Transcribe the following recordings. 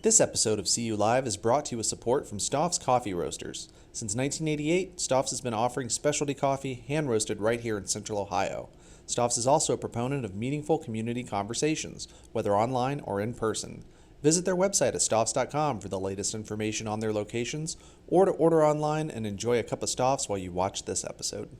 This episode of CU Live is brought to you with support from Stoff's Coffee Roasters. Since 1988, Stoff's has been offering specialty coffee hand-roasted right here in Central Ohio. Stoff's is also a proponent of meaningful community conversations, whether online or in person. Visit their website at stoffs.com for the latest information on their locations, or to order online and enjoy a cup of Stoff's while you watch this episode.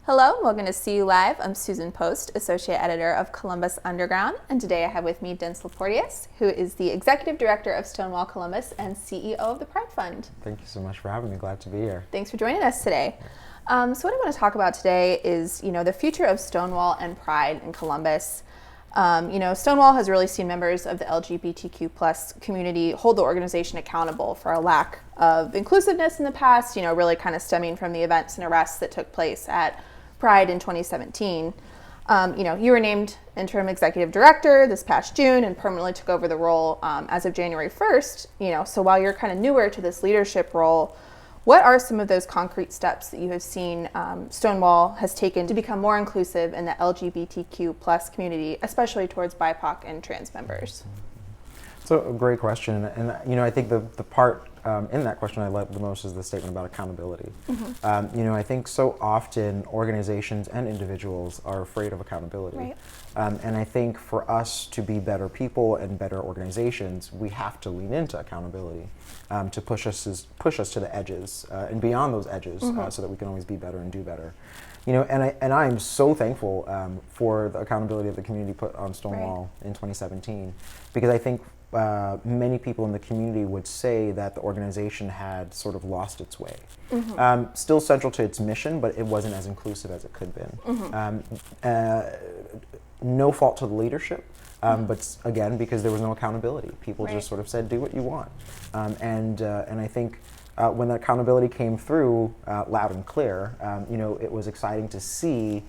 Hello, welcome to CU Live. I'm Susan Post, Associate Editor of Columbus Underground, and today I have with me Densil Porteous, who is the Executive Director of Stonewall Columbus and CEO of the Pride Fund. Thank you so much for having me. Glad to be here. Thanks for joining us today. So what I want to talk about today is, the future of Stonewall and Pride in Columbus. Stonewall has really seen members of the LGBTQ plus community hold the organization accountable for a lack of inclusiveness in the past, really kind of stemming from the events and arrests that took place at Pride in 2017. You were named interim executive director this past June and permanently took over the role as of January 1st. So while you're kind of newer to this leadership role, what are some of those concrete steps that you have seen Stonewall has taken to become more inclusive in the LGBTQ plus community, especially towards BIPOC and trans members? So a great question, and I think the part in that question I like the most is the statement about accountability. Mm-hmm. I think so often organizations and individuals are afraid of accountability. Right. And I think for us to be better people and better organizations, we have to lean into accountability to push us to the edges and beyond those edges, mm-hmm. So that we can always be better and do better. And I'm so thankful for the accountability of the community put on Stonewall in 2017, because I think many people in the community would say that the organization had sort of lost its way. Mm-hmm. Still central to its mission, but it wasn't as inclusive as it could have been. Mm-hmm. No fault to the leadership, but again, because there was no accountability. People just sort of said, do what you want. And I think when that accountability came through loud and clear, it was exciting to see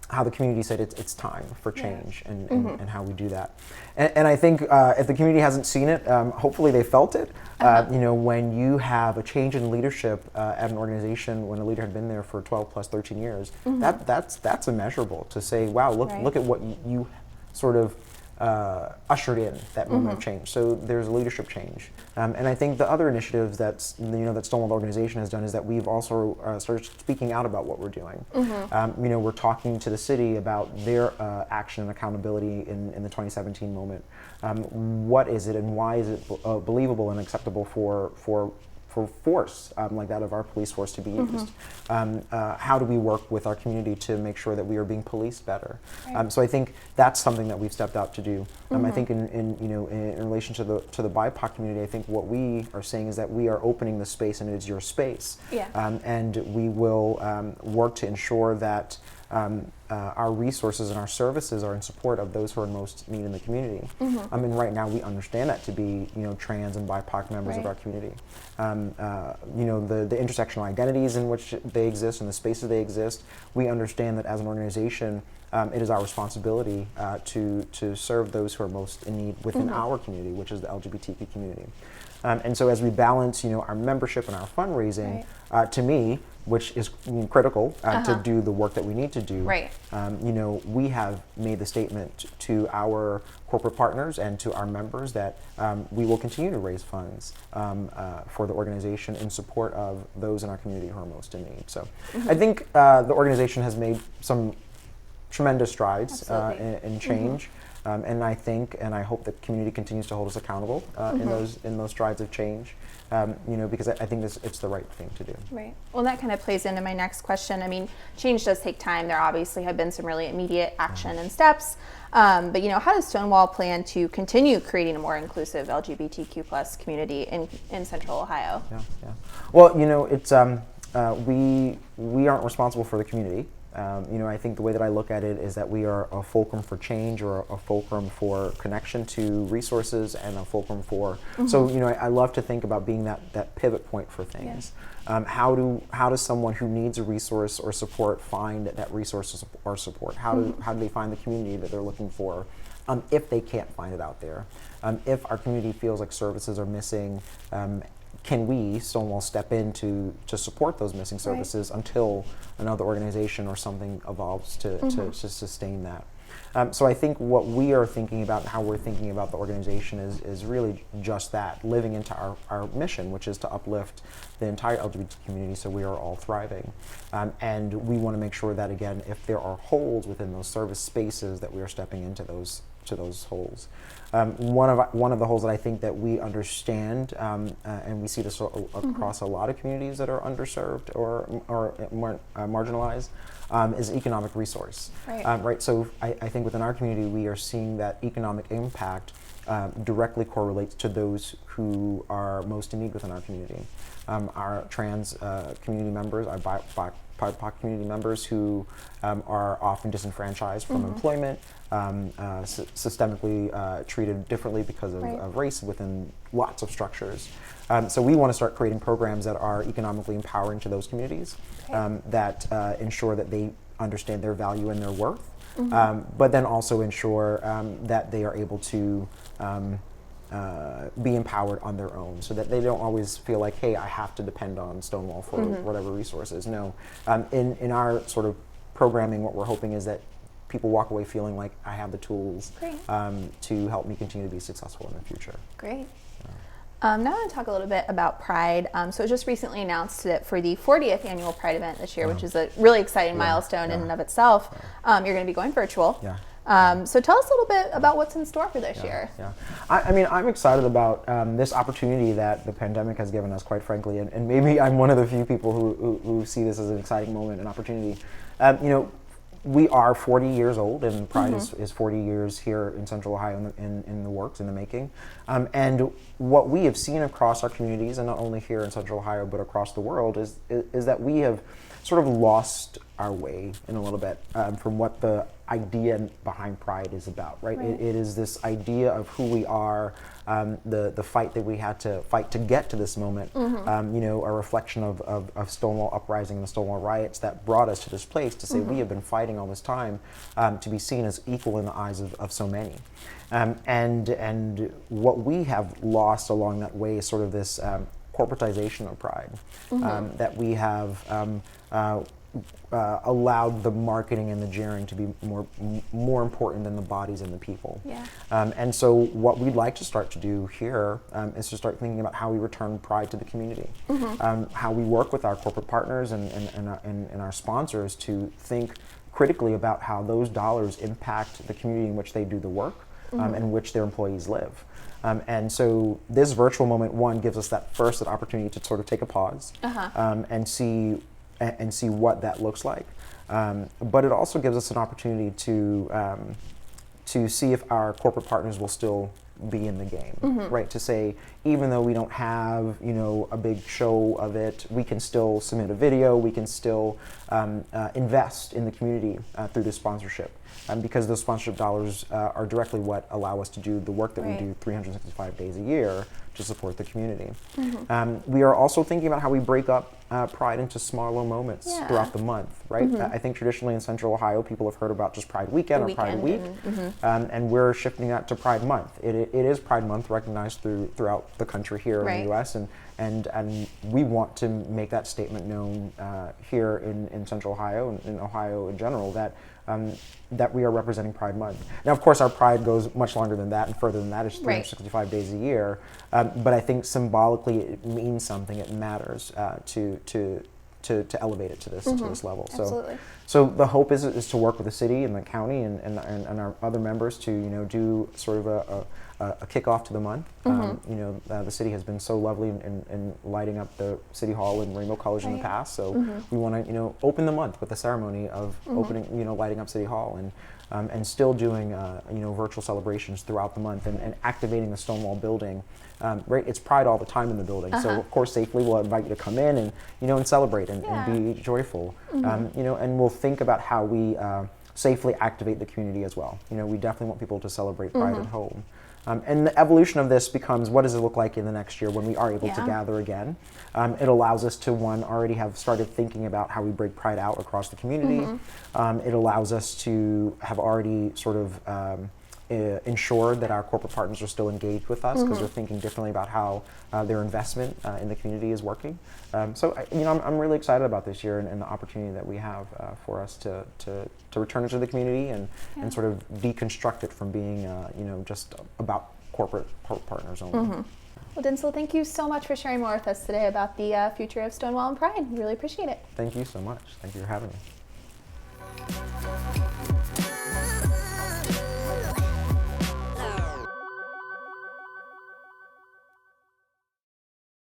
how the community said it's time for change, and how we do that. And I think if the community hasn't seen it, hopefully they felt it. When you have a change in leadership at an organization, when a leader had been there for 12 plus 13 years, mm-hmm. that's immeasurable to say, wow, look at what you sort of ushered in that moment mm-hmm. of change. So there's a leadership change, and I think the other initiatives that Stonewall organization has done is that we've also started speaking out about what we're doing. Mm-hmm. We're talking to the city about their action and accountability in the 2017 moment. What is it, and why is it believable and acceptable for force like that of our police force to be used? How do we work with our community to make sure that we are being policed better? Right. So I think that's something that we've stepped out to do. I think in relation to the BIPOC community, I think what we are saying is that we are opening the space, and it is your space. Yeah. And we will work to ensure that our resources and our services are in support of those who are in most need in the community. Mm-hmm. And right now we understand that to be, trans and BIPOC members of our community. The intersectional identities in which they exist and the spaces they exist, we understand that as an organization, it is our responsibility to serve those who are most in need within mm-hmm. our community, which is the LGBTQ community. And so as we balance, our membership and our fundraising, to me, which is critical to do the work that we need to do. Right. We have made the statement to our corporate partners and to our members that we will continue to raise funds for the organization in support of those in our community who are most in need. So mm-hmm. I think the organization has made some tremendous strides in change. Mm-hmm. And I think, and I hope the community continues to hold us accountable mm-hmm. in those strides of change, because I think it's the right thing to do. Right. Well, that kind of plays into my next question. I mean, change does take time. There obviously have been some really immediate action mm-hmm. and steps. But how does Stonewall plan to continue creating a more inclusive LGBTQ plus community in Central Ohio? Yeah. Well, it's we aren't responsible for the community. I think the way that I look at it is that we are a fulcrum for change, or a fulcrum for connection to resources, and a fulcrum for, mm-hmm. So, I love to think about being that pivot point for things. Yeah. How does someone who needs a resource or support find that resource or support? How do they find the community that they're looking for if they can't find it out there? If our community feels like services are missing, can we, Stonewall, step in to support those missing services until another organization or something evolves to sustain that? So I think what we are thinking about and how we're thinking about the organization is really just that, living into our mission, which is to uplift the entire LGBT community so we are all thriving. And we want to make sure that, again, if there are holes within those service spaces, that we are stepping into those holes. One of the holes that I think that we understand, and we see this across a lot of communities that are underserved or marginalized, is economic resource. Right. So I think within our community, we are seeing that economic impact directly correlates to those who are most in need within our community. Our trans community members, our BIPOC community members who are often disenfranchised from employment, systemically treated differently because of race within lots of structures. So we want to start creating programs that are economically empowering to those communities, that ensure that they understand their value and their worth, but then also ensure that they are able to be empowered on their own, so that they don't always feel like, hey, I have to depend on Stonewall for whatever resources. No, in our sort of programming, what we're hoping is that people walk away feeling like I have the tools to help me continue to be successful in the future. Great. Now I want to talk a little bit about Pride. So it was just recently announced that for the 40th annual Pride event this year, which is a really exciting milestone in and of itself, you're going to be going virtual. So tell us a little bit about what's in store for this year. I mean, I'm excited about this opportunity that the pandemic has given us, quite frankly, and maybe I'm one of the few people who see this as an exciting moment and opportunity. We are 40 years old, and Pride is 40 years here in Central Ohio in the works, in the making. And what we have seen across our communities, and not only here in Central Ohio, but across the world, is that we have sort of lost our way in a little bit from what the idea behind Pride is about, right? It is this idea of who we are, the fight that we had to fight to get to this moment, a reflection of Stonewall Uprising and the Stonewall riots that brought us to this place to say we have been fighting all this time to be seen as equal in the eyes of so many. And what we have lost along that way is sort of this corporatization of Pride, that we have allowed the marketing and the jeering to be more important than the bodies and the people. And so what we'd like to start to do here is to start thinking about how we return pride to the community, how we work with our corporate partners and our sponsors to think critically about how those dollars impact the community in which they do the work and in which their employees live. And so this virtual moment, one, gives us that opportunity to sort of take a pause and see what that looks like. But it also gives us an opportunity to see if our corporate partners will still be in the game, right? To say, even though we don't have, a big show of it, we can still submit a video, we can still invest in the community through this sponsorship. Because those sponsorship dollars are directly what allow us to do the work that we do 365 days a year to support the community. We are also thinking about how we break up Pride into smaller moments throughout the month, right? I think traditionally in Central Ohio, people have heard about just Pride Weekend or Pride Week, and we're shifting that to Pride Month. It is Pride Month recognized throughout the country here in the U.S., and we want to make that statement known here in Central Ohio and in Ohio in general, that we are representing Pride Month. Now, of course, our Pride goes much longer than that and further than that. It's 365 days a year. But I think symbolically it means something. It matters to elevate it to this level. Absolutely. So the hope is to work with the city and the county and our other members to do sort of a kickoff to the month. The city has been so lovely in lighting up the City Hall in rainbow colors in the past. So we want to open the month with a ceremony of opening, lighting up City Hall and still doing virtual celebrations throughout the month and activating the Stonewall building. Right, it's Pride all the time in the building. So of course, safely we'll invite you to come in and celebrate and be joyful. And we'll think about how we safely activate the community as well. We definitely want people to celebrate Pride at home. And the evolution of this becomes, what does it look like in the next year when we are able to gather again? It allows us to, one, already have started thinking about how we break Pride out across the community. It allows us to have already sort of ensure that our corporate partners are still engaged with us because they're thinking differently about how their investment in the community is working. I'm really excited about this year and the opportunity that we have for us to return it to the community and sort of deconstruct it from being just about corporate partners only. Well, Densil, thank you so much for sharing more with us today about the future of Stonewall and Pride. Really appreciate it. Thank you so much. Thank you for having me.